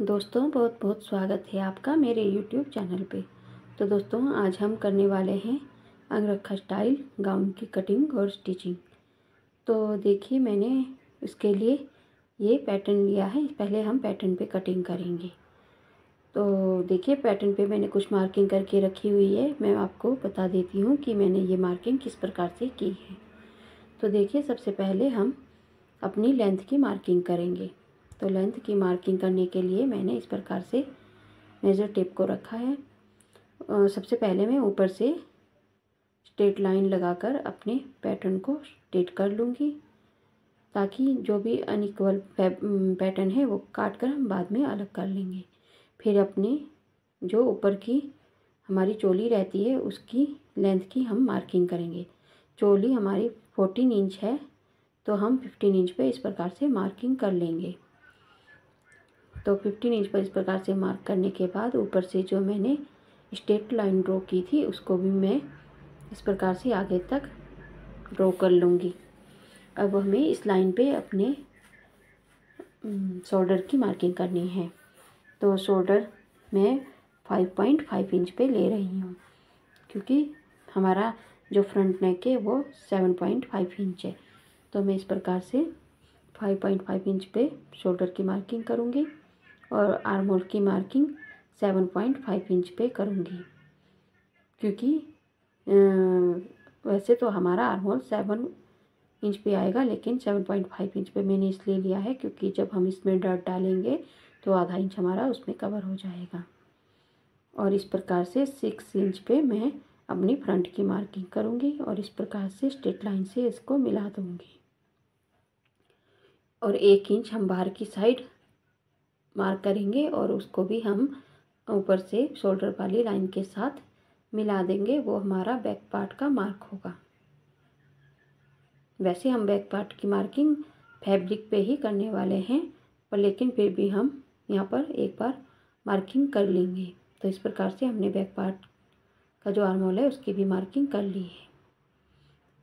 दोस्तों बहुत बहुत स्वागत है आपका मेरे YouTube चैनल पे। तो दोस्तों आज हम करने वाले हैं अंगरखा स्टाइल गाउन की कटिंग और स्टिचिंग। तो देखिए मैंने इसके लिए ये पैटर्न लिया है। पहले हम पैटर्न पे कटिंग करेंगे। तो देखिए पैटर्न पे मैंने कुछ मार्किंग करके रखी हुई है। मैं आपको बता देती हूँ कि मैंने ये मार्किंग किस प्रकार से की है। तो देखिए सबसे पहले हम अपनी लेंथ की मार्किंग करेंगे। तो लेंथ की मार्किंग करने के लिए मैंने इस प्रकार से मेज़र टेप को रखा है। सबसे पहले मैं ऊपर से स्ट्रेट लाइन लगाकर अपने पैटर्न को स्ट्रेट कर लूँगी, ताकि जो भी अनइक्वल पैटर्न है वो काट कर हम बाद में अलग कर लेंगे। फिर अपनी जो ऊपर की हमारी चोली रहती है उसकी लेंथ की हम मार्किंग करेंगे। चोली हमारी 14 इंच है, तो हम 15 इंच पे इस प्रकार से मार्किंग कर लेंगे। तो 15 इंच पर इस प्रकार से मार्क करने के बाद ऊपर से जो मैंने स्ट्रेट लाइन ड्रॉ की थी उसको भी मैं इस प्रकार से आगे तक ड्रॉ कर लूँगी। अब हमें इस लाइन पे अपने शोल्डर की मार्किंग करनी है। तो शोल्डर मैं 5.5 इंच पे ले रही हूँ, क्योंकि हमारा जो फ्रंट नेक है वो 7.5 इंच है। तो मैं इस प्रकार से 5.5 इंच पे शोल्डर की मार्किंग करूँगी और आर्म होल की मार्किंग 7.5 इंच पे करूँगी, क्योंकि वैसे तो हमारा आर्म होल 7 इंच पे आएगा, लेकिन 7.5 इंच पे मैंने इसलिए लिया है क्योंकि जब हम इसमें डर्ट डालेंगे तो आधा इंच हमारा उसमें कवर हो जाएगा। और इस प्रकार से 6 इंच पे मैं अपनी फ्रंट की मार्किंग करूँगी और इस प्रकार से स्ट्रेट लाइन से इसको मिला दूँगी। और 1 इंच हम बाहर की साइड मार्क करेंगे और उसको भी हम ऊपर से शोल्डर वाली लाइन के साथ मिला देंगे। वो हमारा बैक पार्ट का मार्क होगा। वैसे हम बैक पार्ट की मार्किंग फैब्रिक पे ही करने वाले हैं, पर लेकिन फिर भी हम यहाँ पर एक बार मार्किंग कर लेंगे। तो इस प्रकार से हमने बैक पार्ट का जो आर्म होल है उसकी भी मार्किंग कर ली है।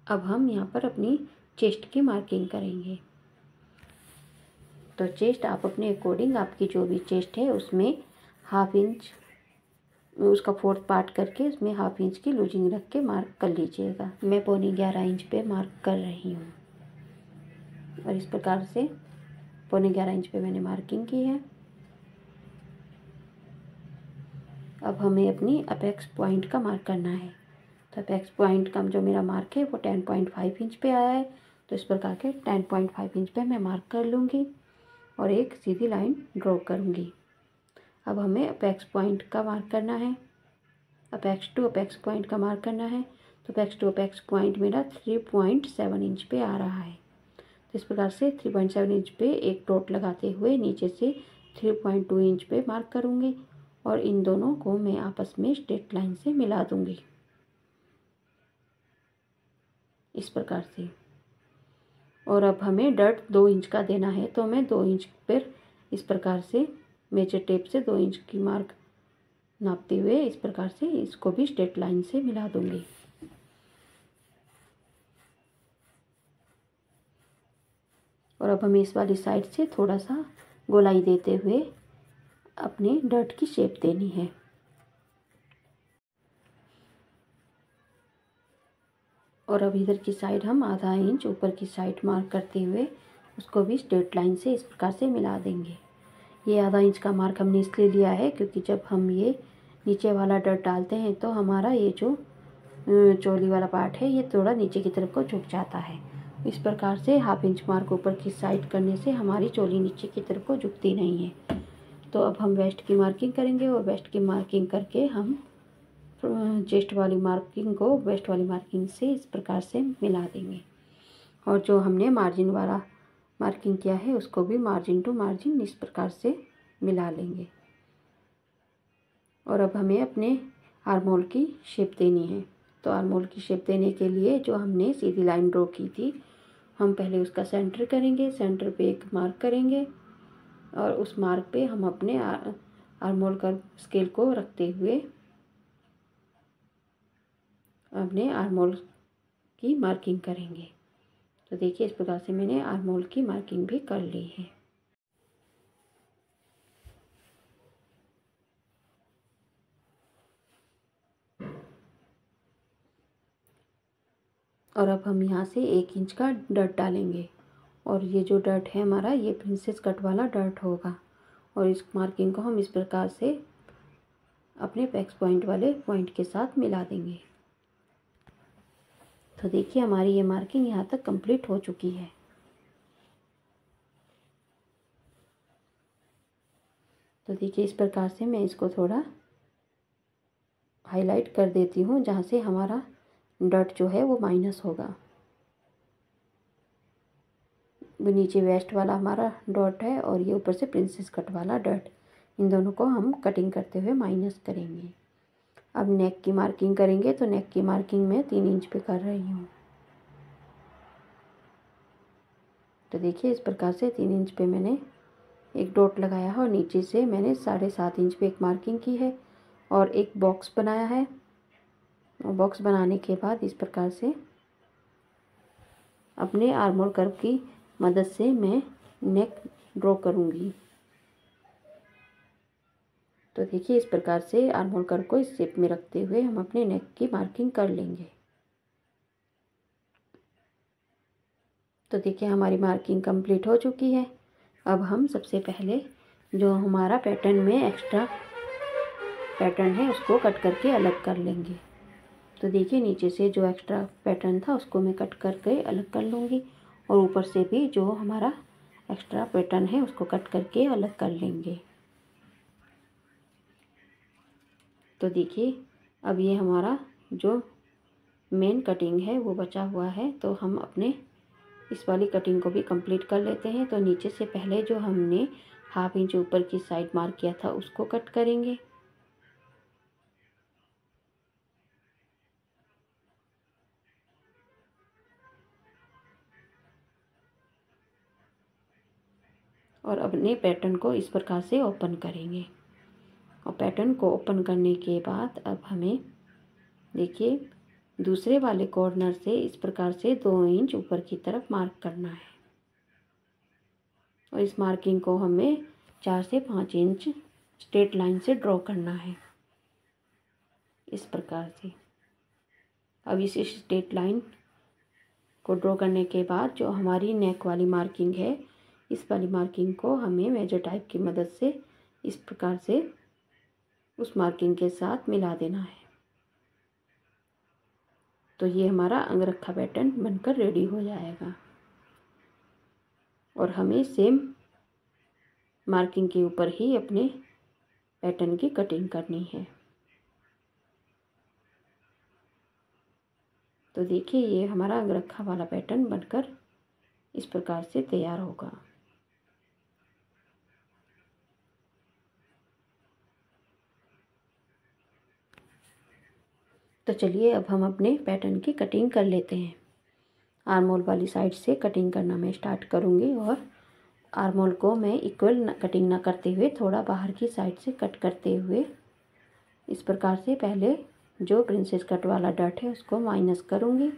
अब हम यहाँ पर अपनी चेस्ट की मार्किंग करेंगे। तो चेस्ट आप अपने अकॉर्डिंग, आपकी जो भी चेस्ट है उसमें हाफ इंच उसका 4th पार्ट करके उसमें हाफ इंच की लूजिंग रख के मार्क कर लीजिएगा। मैं 11.25 इंच पे मार्क कर रही हूँ और इस प्रकार से 11.25 इंच पे मैंने मार्किंग की है। अब हमें अपनी अपेक्स पॉइंट का मार्क करना है। तो अपेक्स पॉइंट का जो मेरा मार्क है वो 10.5 इंच पे आया है। तो इस प्रकार के 10.5 इंच पे मैं मार्क कर लूँगी और एक सीधी लाइन ड्रॉ करूँगी। अब हमें अपेक्स पॉइंट का मार्क करना है, अपेक्स टू अपेक्स पॉइंट का मार्क करना है। तो अपेक्स टू अपेक्स पॉइंट मेरा 3.7 इंच पे आ रहा है। तो इस प्रकार से 3.7 इंच पे एक डॉट लगाते हुए नीचे से 3.2 इंच पे मार्क करूँगी और इन दोनों को मैं आपस में स्ट्रेट लाइन से मिला दूँगी इस प्रकार से। और अब हमें डर्ट 2 इंच का देना है, तो मैं 2 इंच पर इस प्रकार से मेजर टेप से 2 इंच की मार्क नापते हुए इस प्रकार से इसको भी स्ट्रेट लाइन से मिला दूंगी। और अब हमें इस वाली साइड से थोड़ा सा गोलाई देते हुए अपने डर्ट की शेप देनी है। और अब इधर की साइड हम आधा इंच ऊपर की साइड मार्क करते हुए उसको भी स्ट्रेट लाइन से इस प्रकार से मिला देंगे। ये आधा इंच का मार्क हमने इसलिए लिया है क्योंकि जब हम ये नीचे वाला डर्ट डालते हैं तो हमारा ये जो चोली वाला पार्ट है ये थोड़ा नीचे की तरफ को झुक जाता है। इस प्रकार से हाफ इंच मार्क ऊपर की साइड करने से हमारी चोली नीचे की तरफ को झुकती नहीं है। तो अब हम वेस्ट की मार्किंग करेंगे और वेस्ट की मार्किंग करके हम चेस्ट वाली मार्किंग को वेस्ट वाली मार्किंग से इस प्रकार से मिला देंगे। और जो हमने मार्जिन वाला मार्किंग किया है उसको भी मार्जिन टू मार्जिन इस प्रकार से मिला लेंगे। और अब हमें अपने आर्म होल की शेप देनी है। तो आर्म होल की शेप देने के लिए जो हमने सीधी लाइन ड्रॉ की थी, हम पहले उसका सेंटर करेंगे। सेंटर पे एक मार्क करेंगे और उस मार्क पे हम अपने आर्म होल का स्केल को रखते हुए अपने आर्म होल की मार्किंग करेंगे। तो देखिए इस प्रकार से मैंने आर्म होल की मार्किंग भी कर ली है। और अब हम यहाँ से 1 इंच का डर्ट डालेंगे और ये जो डर्ट है हमारा ये प्रिंसेस कट वाला डर्ट होगा। और इस मार्किंग को हम इस प्रकार से अपने पैक्स पॉइंट वाले पॉइंट के साथ मिला देंगे। तो देखिए हमारी ये मार्किंग यहाँ तक कंप्लीट हो चुकी है। तो देखिए इस प्रकार से मैं इसको थोड़ा हाईलाइट कर देती हूँ जहाँ से हमारा डॉट जो है वो माइनस होगा। वो नीचे वेस्ट वाला हमारा डॉट है और ये ऊपर से प्रिंसेस कट वाला डॉट, इन दोनों को हम कटिंग करते हुए माइनस करेंगे। अब नेक की मार्किंग करेंगे तो नेक की मार्किंग मैं 3 इंच पे कर रही हूँ। तो देखिए इस प्रकार से 3 इंच पे मैंने एक डॉट लगाया है और नीचे से मैंने 7.5 इंच पे एक मार्किंग की है और एक बॉक्स बनाया है। और बॉक्स बनाने के बाद इस प्रकार से अपने आर्मोल कर्व की मदद से मैं नेक ड्रॉ करूँगी। तो देखिए इस प्रकार से आर्मोल कर्व को इस शेप में रखते हुए हम अपने नेक की मार्किंग कर लेंगे। तो देखिए हमारी मार्किंग कंप्लीट हो चुकी है। अब हम सबसे पहले जो हमारा पैटर्न में एक्स्ट्रा पैटर्न है उसको कट करके अलग कर लेंगे। तो देखिए नीचे से जो एक्स्ट्रा पैटर्न था उसको मैं कट करके अलग कर लूँगी और ऊपर से भी जो हमारा एक्स्ट्रा पैटर्न है उसको कट करके अलग कर लेंगे। तो देखिए अब ये हमारा जो मेन कटिंग है वो बचा हुआ है, तो हम अपने इस वाली कटिंग को भी कंप्लीट कर लेते हैं। तो नीचे से पहले जो हमने 1/2 इंच ऊपर की साइड मार्क किया था उसको कट करेंगे। और अपने पैटर्न को इस प्रकार से ओपन करेंगे। और पैटर्न को ओपन करने के बाद अब हमें देखिए दूसरे वाले कॉर्नर से इस प्रकार से 2 इंच ऊपर की तरफ मार्क करना है और इस मार्किंग को हमें 4 से 5 इंच स्ट्रेट लाइन से ड्रॉ करना है इस प्रकार से। अब इस स्ट्रेट लाइन को ड्रॉ करने के बाद जो हमारी नेक वाली मार्किंग है, इस वाली मार्किंग को हमें मेजर टाइप की मदद से इस प्रकार से उस मार्किंग के साथ मिला देना है। तो ये हमारा अंगरखा पैटर्न बनकर रेडी हो जाएगा। और हमें सेम मार्किंग के ऊपर ही अपने पैटर्न की कटिंग करनी है। तो देखिए ये हमारा अंगरखा वाला पैटर्न बनकर इस प्रकार से तैयार होगा। तो चलिए अब हम अपने पैटर्न की कटिंग कर लेते हैं। आर्मोल वाली साइड से कटिंग करना मैं स्टार्ट करूँगी और आर्मोल को मैं इक्वल कटिंग ना करते हुए थोड़ा बाहर की साइड से कट करते हुए इस प्रकार से पहले जो प्रिंसेस कट वाला डॉट है उसको माइनस करूँगी।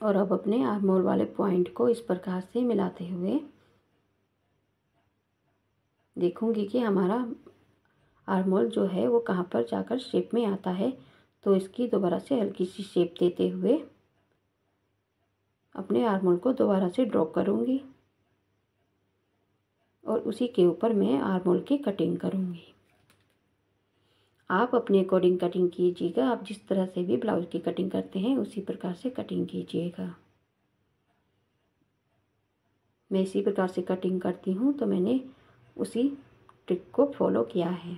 और अब अपने आर्मोल वाले पॉइंट को इस प्रकार से मिलाते हुए देखूंगी कि हमारा आर्मोल जो है वो कहाँ पर जाकर शेप में आता है। तो इसकी दोबारा से हल्की सी शेप देते हुए अपने आर्मोल को दोबारा से ड्रॉ करूँगी और उसी के ऊपर मैं आर्मोल की कटिंग करूँगी। आप अपने अकॉर्डिंग कटिंग कीजिएगा। आप जिस तरह से भी ब्लाउज की कटिंग करते हैं उसी प्रकार से कटिंग कीजिएगा। मैं इसी प्रकार से कटिंग करती हूँ, तो मैंने उसी ट्रिक को फॉलो किया है।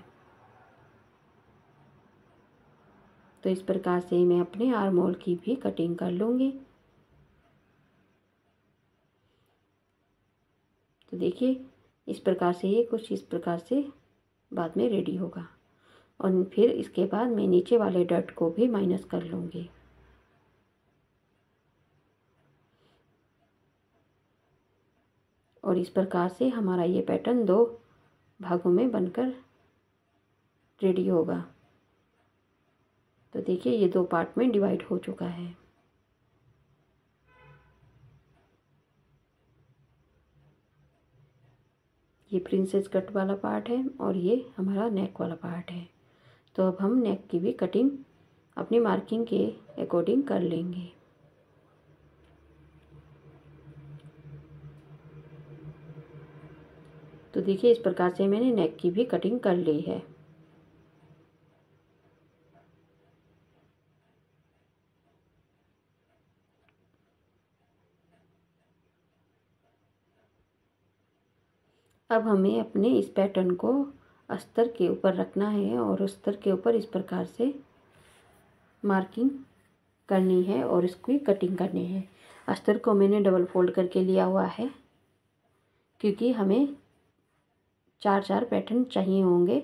तो इस प्रकार से मैं अपने आर्मोल की भी कटिंग कर लूँगी। तो देखिए इस प्रकार से ये कुछ इस प्रकार से बाद में रेडी होगा। और फिर इसके बाद मैं नीचे वाले डॉट को भी माइनस कर लूँगी। और इस प्रकार से हमारा ये पैटर्न 2 भागों में बनकर रेडी होगा। तो देखिए ये 2 पार्ट में डिवाइड हो चुका है। ये प्रिंसेस कट वाला पार्ट है और ये हमारा नेक वाला पार्ट है। तो अब हम नेक की भी कटिंग अपनी मार्किंग के अकॉर्डिंग कर लेंगे। तो देखिए इस प्रकार से मैंने नेक की भी कटिंग कर ली है। अब हमें अपने इस पैटर्न को अस्तर के ऊपर रखना है और अस्तर के ऊपर इस प्रकार से मार्किंग करनी है और इसकी कटिंग करनी है। अस्तर को मैंने डबल फोल्ड करके लिया हुआ है क्योंकि हमें 4 पैटर्न चाहिए होंगे।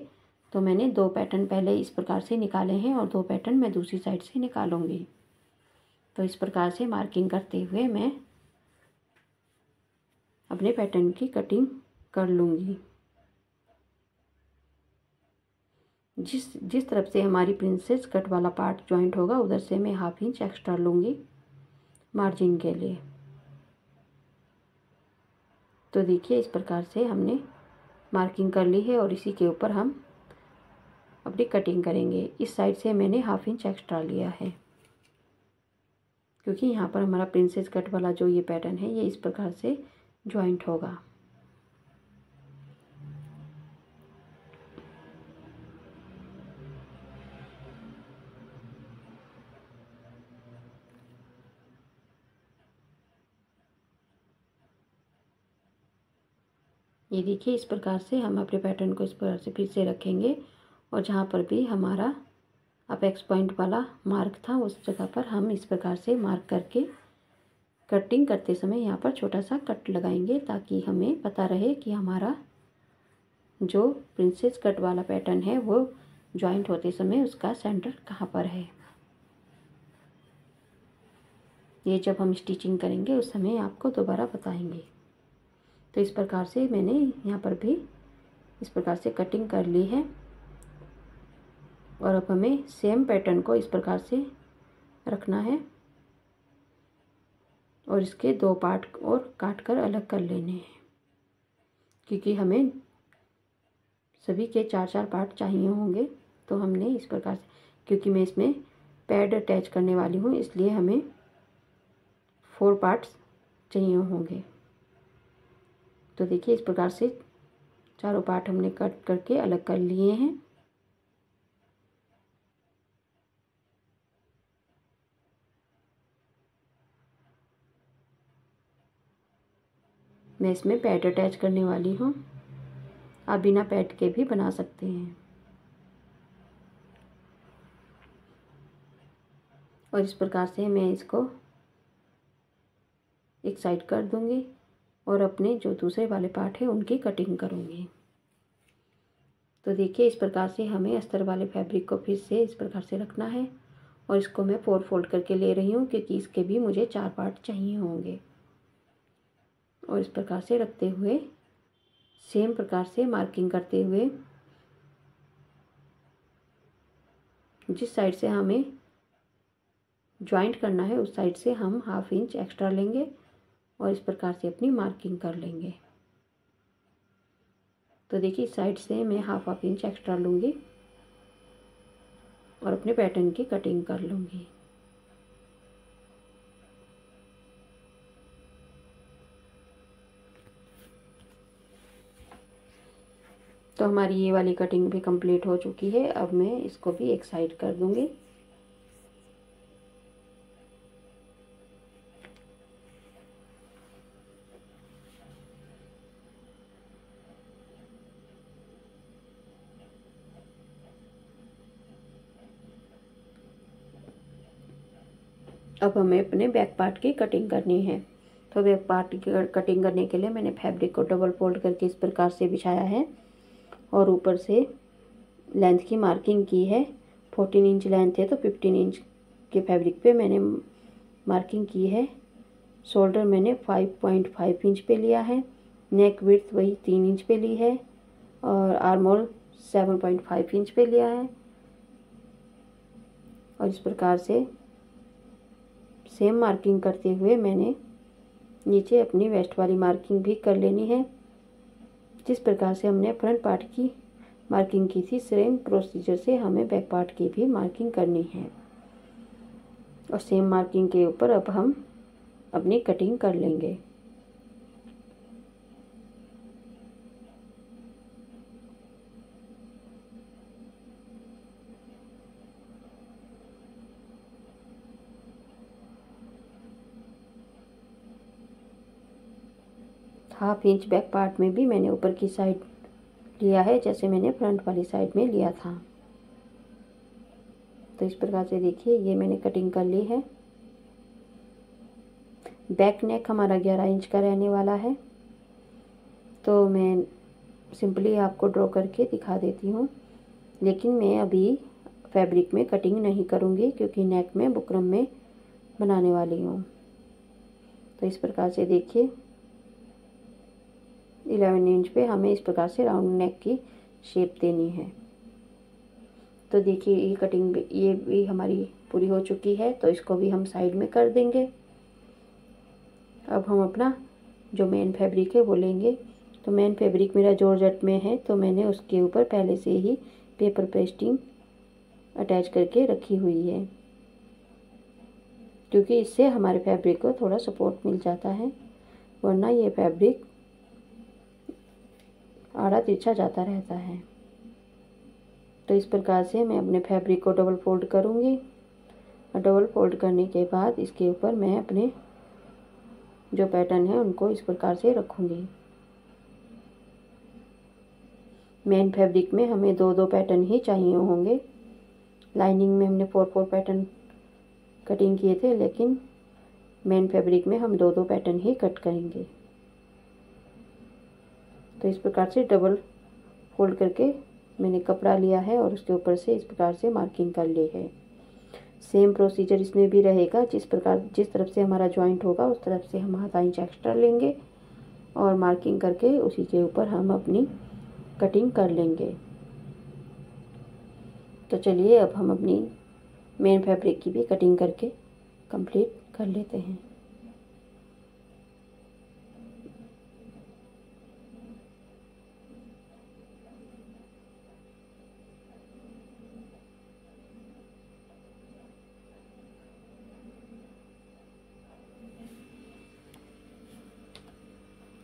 तो मैंने 2 पैटर्न पहले इस प्रकार से निकाले हैं और 2 पैटर्न मैं दूसरी साइड से निकालूंगी। तो इस प्रकार से मार्किंग करते हुए मैं अपने पैटर्न की कटिंग कर लूँगी। जिस तरफ से हमारी प्रिंसेस कट वाला पार्ट जॉइंट होगा उधर से मैं 1/2 इंच एक्स्ट्रा लूँगी मार्जिन के लिए। तो देखिए इस प्रकार से हमने मार्किंग कर ली है और इसी के ऊपर हम अपनी कटिंग करेंगे। इस साइड से मैंने 1/2 इंच एक्स्ट्रा लिया है क्योंकि यहाँ पर हमारा प्रिंसेस कट वाला जो ये पैटर्न है ये इस प्रकार से जॉइंट होगा। ये देखिए इस प्रकार से हम अपने पैटर्न को इस प्रकार से फिर से रखेंगे और जहाँ पर भी हमारा अपेक्स पॉइंट वाला मार्क था उस जगह पर हम इस प्रकार से मार्क करके कटिंग करते समय यहाँ पर छोटा सा कट लगाएंगे ताकि हमें पता रहे कि हमारा जो प्रिंसेस कट वाला पैटर्न है वो जॉइंट होते समय उसका सेंटर कहाँ पर है। ये जब हम स्टिचिंग करेंगे उस समय आपको दोबारा बताएंगे। तो इस प्रकार से मैंने यहाँ पर भी इस प्रकार से कटिंग कर ली है और अब हमें सेम पैटर्न को इस प्रकार से रखना है और इसके 2 पार्ट और काट कर अलग कर लेने हैं क्योंकि हमें सभी के 4 पार्ट चाहिए होंगे। तो हमने इस प्रकार से, क्योंकि मैं इसमें पैड अटैच करने वाली हूँ इसलिए हमें 4 पार्ट्स चाहिए होंगे। तो देखिए इस प्रकार से 4 पार्ट हमने कट करके अलग कर लिए हैं। मैं इसमें पैड अटैच करने वाली हूँ, आप बिना पैड के भी बना सकते हैं। और इस प्रकार से मैं इसको एक साइड कर दूंगी और अपने जो दूसरे वाले पार्ट है उनकी कटिंग करूंगी। तो देखिए इस प्रकार से हमें अस्तर वाले फैब्रिक को फिर से इस प्रकार से रखना है और इसको मैं 4 फोल्ड करके ले रही हूँ क्योंकि इसके भी मुझे 4 पार्ट चाहिए होंगे। और इस प्रकार से रखते हुए सेम प्रकार से मार्किंग करते हुए जिस साइड से हमें जॉइंट करना है उस साइड से हम 1/2 इंच एक्स्ट्रा लेंगे और इस प्रकार से अपनी मार्किंग कर लेंगे। तो देखिए इस साइड से मैं 1/2 इंच एक्स्ट्रा लूँगी और अपने पैटर्न की कटिंग कर लूँगी। तो हमारी ये वाली कटिंग भी कंप्लीट हो चुकी है। अब मैं इसको भी एक साइड कर दूँगी। अब हमें अपने बैक पार्ट की कटिंग करनी है। तो बैक पार्ट की कटिंग करने के लिए मैंने फैब्रिक को डबल फोल्ड करके इस प्रकार से बिछाया है और ऊपर से लेंथ की मार्किंग की है। 14 इंच लेंथ है तो 15 इंच के फैब्रिक पे मैंने मार्किंग की है। शोल्डर मैंने 5.5 इंच पे लिया है। नेक विड्थ वही 3 इंच पे ली है और आर्म होल 7.5 इंच पे लिया है। और इस प्रकार से सेम मार्किंग करते हुए मैंने नीचे अपनी वेस्ट वाली मार्किंग भी कर लेनी है। जिस प्रकार से हमने फ्रंट पार्ट की मार्किंग की थी, सेम प्रोसीजर से हमें बैक पार्ट की भी मार्किंग करनी है। और सेम मार्किंग के ऊपर अब हम अपनी कटिंग कर लेंगे। हाफ इंच बैक पार्ट में भी मैंने ऊपर की साइड लिया है, जैसे मैंने फ्रंट वाली साइड में लिया था। तो इस प्रकार से देखिए ये मैंने कटिंग कर ली है। बैक नेक हमारा 11 इंच का रहने वाला है, तो मैं सिंपली आपको ड्रॉ करके दिखा देती हूँ। लेकिन मैं अभी फैब्रिक में कटिंग नहीं करूँगी, क्योंकि नेक में बुकरम में बनाने वाली हूँ। तो इस प्रकार से देखिए 11 इंच पे हमें इस प्रकार से राउंड नेक की शेप देनी है। तो देखिए ये कटिंग ये भी हमारी पूरी हो चुकी है, तो इसको भी हम साइड में कर देंगे। अब हम अपना जो मेन फैब्रिक है वो लेंगे। तो मेन फैब्रिक मेरा जॉर्जेट में है, तो मैंने उसके ऊपर पहले से ही पेपर पेस्टिंग अटैच करके रखी हुई है, क्योंकि इससे हमारे फैब्रिक को थोड़ा सपोर्ट मिल जाता है, वरना ये फैब्रिक आड़ा तिरछा जाता रहता है। तो इस प्रकार से मैं अपने फैब्रिक को डबल फोल्ड करूँगी, और डबल फोल्ड करने के बाद इसके ऊपर मैं अपने जो पैटर्न है उनको इस प्रकार से रखूँगी। मेन फैब्रिक में हमें 2-2 पैटर्न ही चाहिए होंगे। लाइनिंग में हमने 4-4 पैटर्न कटिंग किए थे, लेकिन मेन फैब्रिक में हम 2-2 पैटर्न ही कट करेंगे। तो इस प्रकार से डबल फोल्ड करके मैंने कपड़ा लिया है और उसके ऊपर से इस प्रकार से मार्किंग कर ली है। सेम प्रोसीजर इसमें भी रहेगा। जिस तरफ से हमारा जॉइंट होगा उस तरफ से हम आधा इंच एक्स्ट्रा लेंगे और मार्किंग करके उसी के ऊपर हम अपनी कटिंग कर लेंगे। तो चलिए अब हम अपनी मेन फैब्रिक की भी कटिंग करके कंप्लीट कर लेते हैं।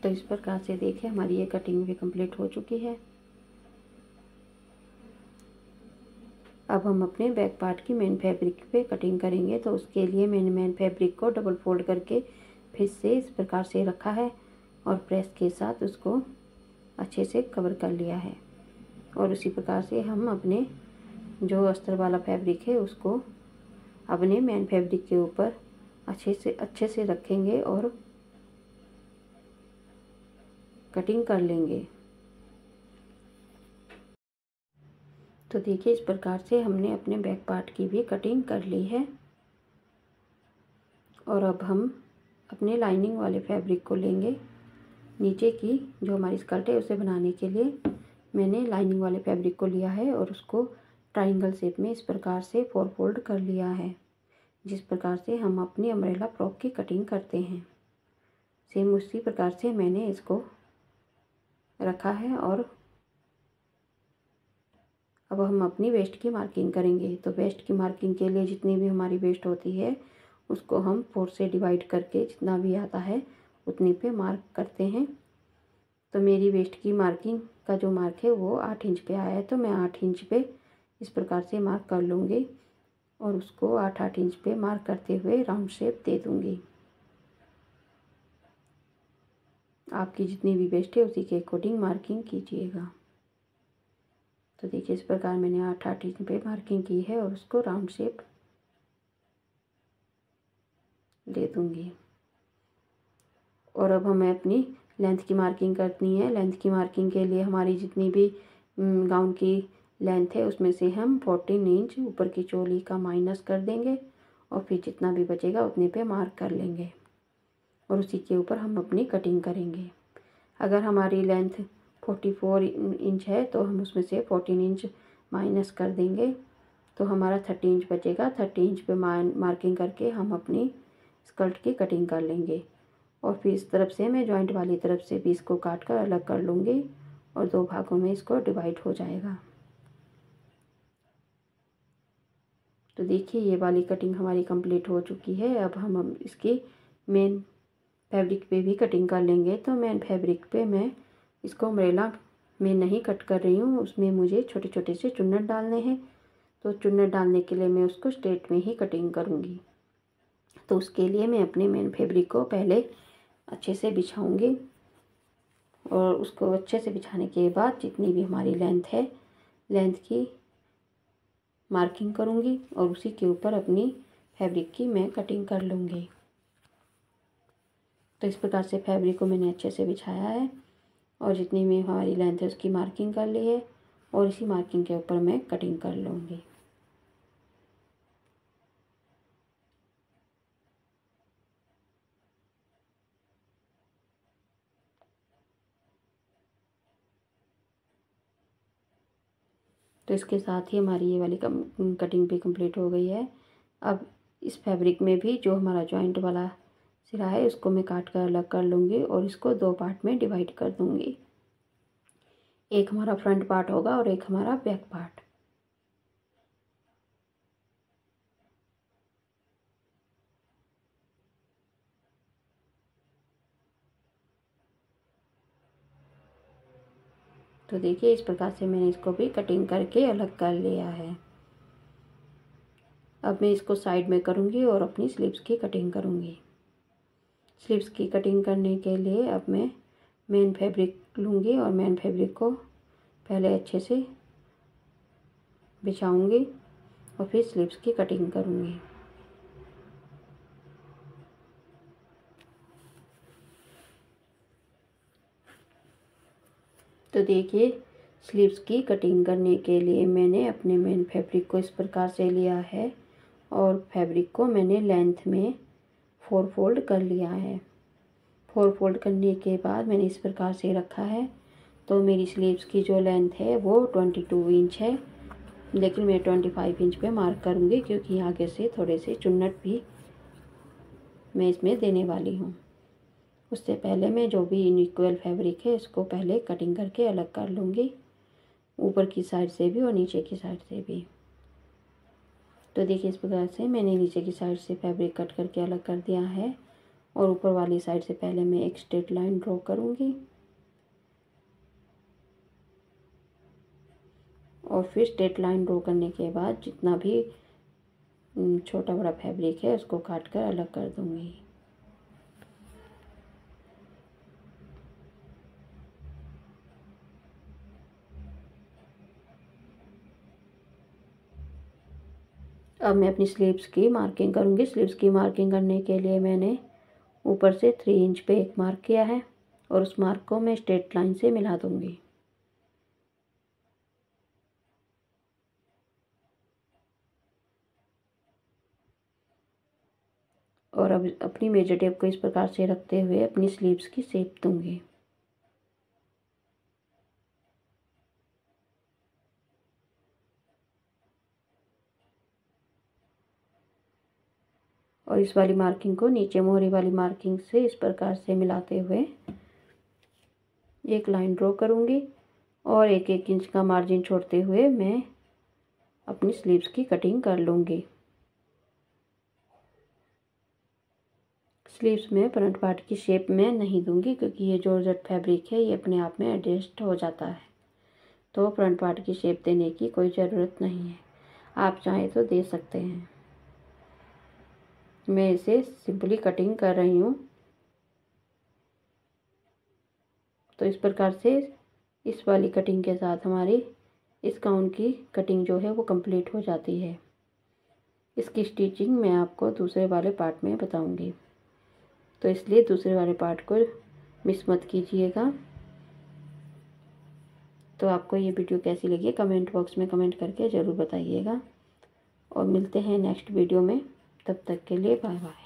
तो इस प्रकार से देखिए हमारी ये कटिंग भी कंप्लीट हो चुकी है। अब हम अपने बैक पार्ट की मेन फैब्रिक पे कटिंग करेंगे। तो उसके लिए मैंने मेन फैब्रिक को डबल फोल्ड करके फिर से इस प्रकार से रखा है और प्रेस के साथ उसको अच्छे से कवर कर लिया है। और उसी प्रकार से हम अपने जो अस्तर वाला फैब्रिक है उसको अपने मेन फैब्रिक के ऊपर अच्छे से रखेंगे और कटिंग कर लेंगे। तो देखिए इस प्रकार से हमने अपने बैक पार्ट की भी कटिंग कर ली है। और अब हम अपने लाइनिंग वाले फैब्रिक को लेंगे। नीचे की जो हमारी स्कर्ट है उसे बनाने के लिए मैंने लाइनिंग वाले फैब्रिक को लिया है और उसको ट्रायंगल शेप में इस प्रकार से 4 फोल्ड कर लिया है, जिस प्रकार से हम अपनी अम्ब्रेला फ्रॉक की कटिंग करते हैं। सेम उसी प्रकार से मैंने इसको रखा है। और अब हम अपनी वेस्ट की मार्किंग करेंगे। तो वेस्ट की मार्किंग के लिए जितनी भी हमारी वेस्ट होती है उसको हम 4 से डिवाइड करके जितना भी आता है उतने पे मार्क करते हैं। तो मेरी वेस्ट की मार्किंग का जो मार्क है वो 8 इंच पे आया है, तो मैं 8 इंच पे इस प्रकार से मार्क कर लूँगी और उसको 8-8 इंच पे मार्क करते हुए राउंड शेप दे दूँगी। आपकी जितनी भी वेस्ट है उसी के अकॉर्डिंग मार्किंग कीजिएगा। तो देखिए इस प्रकार मैंने 8-8 इंच पे मार्किंग की है और उसको राउंड शेप दे दूँगी। और अब हमें अपनी लेंथ की मार्किंग करनी है। लेंथ की मार्किंग के लिए हमारी जितनी भी गाउन की लेंथ है उसमें से हम 14 इंच ऊपर की चोली का माइनस कर देंगे और फिर जितना भी बचेगा उतने पे मार्क कर लेंगे और उसी के ऊपर हम अपनी कटिंग करेंगे। अगर हमारी लेंथ 44 इंच है तो हम उसमें से 14 इंच माइनस कर देंगे, तो हमारा 30 इंच बचेगा। 30 इंच पे मार्किंग करके हम अपनी स्कर्ट की कटिंग कर लेंगे। और फिर इस तरफ से मैं जॉइंट वाली तरफ से भी इसको काट कर अलग कर लूँगी और 2 भागों में इसको डिवाइड हो जाएगा। तो देखिए ये वाली कटिंग हमारी कंप्लीट हो चुकी है। अब हम इसकी मेन फैब्रिक पे भी कटिंग कर लेंगे। तो मेन फैब्रिक पे मैं इसको अम्ब्रेला में नहीं कट कर रही हूँ, उसमें मुझे छोटे छोटे से चुन्नट डालने हैं। तो चुन्नट डालने के लिए मैं उसको स्ट्रेट में ही कटिंग करूँगी। तो उसके लिए मैं अपने मेन फैब्रिक को पहले अच्छे से बिछाऊँगी और उसको अच्छे से बिछाने के बाद जितनी भी हमारी लेंथ है, लेंथ की मार्किंग करूँगी और उसी के ऊपर अपनी फैब्रिक की मैं कटिंग कर लूँगी। तो इस प्रकार से फैब्रिक को मैंने अच्छे से बिछाया है और जितनी भी हमारी लेंथ है उसकी मार्किंग कर ली है और इसी मार्किंग के ऊपर मैं कटिंग कर लूँगी। तो इसके साथ ही हमारी ये वाली कटिंग भी कंप्लीट हो गई है। अब इस फैब्रिक में भी जो हमारा जॉइंट वाला सिरा है उसको मैं काट कर अलग कर लूँगी और इसको 2 पार्ट में डिवाइड कर दूँगी। एक हमारा फ्रंट पार्ट होगा और एक हमारा बैक पार्ट। तो देखिए इस प्रकार से मैंने इसको भी कटिंग करके अलग कर लिया है। अब मैं इसको साइड में करूँगी और अपनी स्लीव्स की कटिंग करूँगी। स्लीव्स की कटिंग करने के लिए अब मैं मेन फैब्रिक लूँगी और मेन फैब्रिक को पहले अच्छे से बिछाऊँगी और फिर स्लीव्स की कटिंग करूँगी। तो देखिए स्लीव्स की कटिंग करने के लिए मैंने अपने मेन फैब्रिक को इस प्रकार से लिया है और फैब्रिक को मैंने लेंथ में 4 फोल्ड कर लिया है। 4 फोल्ड करने के बाद मैंने इस प्रकार से रखा है। तो मेरी स्लीव्स की जो लेंथ है वो 22 इंच है, लेकिन मैं 25 इंच पे मार्क करूँगी क्योंकि आगे से थोड़े से चुन्नट भी मैं इसमें देने वाली हूँ। उससे पहले मैं जो भी इनइक्वल फैब्रिक है इसको पहले कटिंग करके अलग कर लूँगी, ऊपर की साइड से भी और नीचे की साइड से भी। तो देखिए इस प्रकार से मैंने नीचे की साइड से फैब्रिक कट करके अलग कर दिया है और ऊपर वाली साइड से पहले मैं एक स्ट्रेट लाइन ड्रॉ करूँगी और फिर स्ट्रेट लाइन ड्रॉ करने के बाद जितना भी छोटा बड़ा फैब्रिक है उसको काट कर अलग कर दूँगी। अब मैं अपनी स्लीव्स की मार्किंग करूँगी। स्लीव्स की मार्किंग करने के लिए मैंने ऊपर से 3 इंच पे एक मार्क किया है और उस मार्क को मैं स्ट्रेट लाइन से मिला दूँगी। और अब अपनी मेजर टेप को इस प्रकार से रखते हुए अपनी स्लीव्स की शेप दूँगी। और इस वाली मार्किंग को नीचे मोहरी वाली मार्किंग से इस प्रकार से मिलाते हुए एक लाइन ड्रॉ करूँगी और 1-1 इंच का मार्जिन छोड़ते हुए मैं अपनी स्लीव्स की कटिंग कर लूँगी। स्लीव्स में फ्रंट पार्ट की शेप में नहीं दूंगी क्योंकि ये जॉर्जेट फैब्रिक है, ये अपने आप में एडजस्ट हो जाता है, तो फ्रंट पार्ट की शेप देने की कोई ज़रूरत नहीं है। आप चाहें तो दे सकते हैं। मैं इसे सिंपली कटिंग कर रही हूँ। तो इस प्रकार से इस वाली कटिंग के साथ हमारी इस गाउन की कटिंग जो है वो कंप्लीट हो जाती है। इसकी स्टिचिंग मैं आपको दूसरे वाले पार्ट में बताऊंगी, तो इसलिए दूसरे वाले पार्ट को मिस मत कीजिएगा। तो आपको ये वीडियो कैसी लगी कमेंट बॉक्स में कमेंट करके ज़रूर बताइएगा और मिलते हैं नेक्स्ट वीडियो में। तब तक के लिए बाय बाय।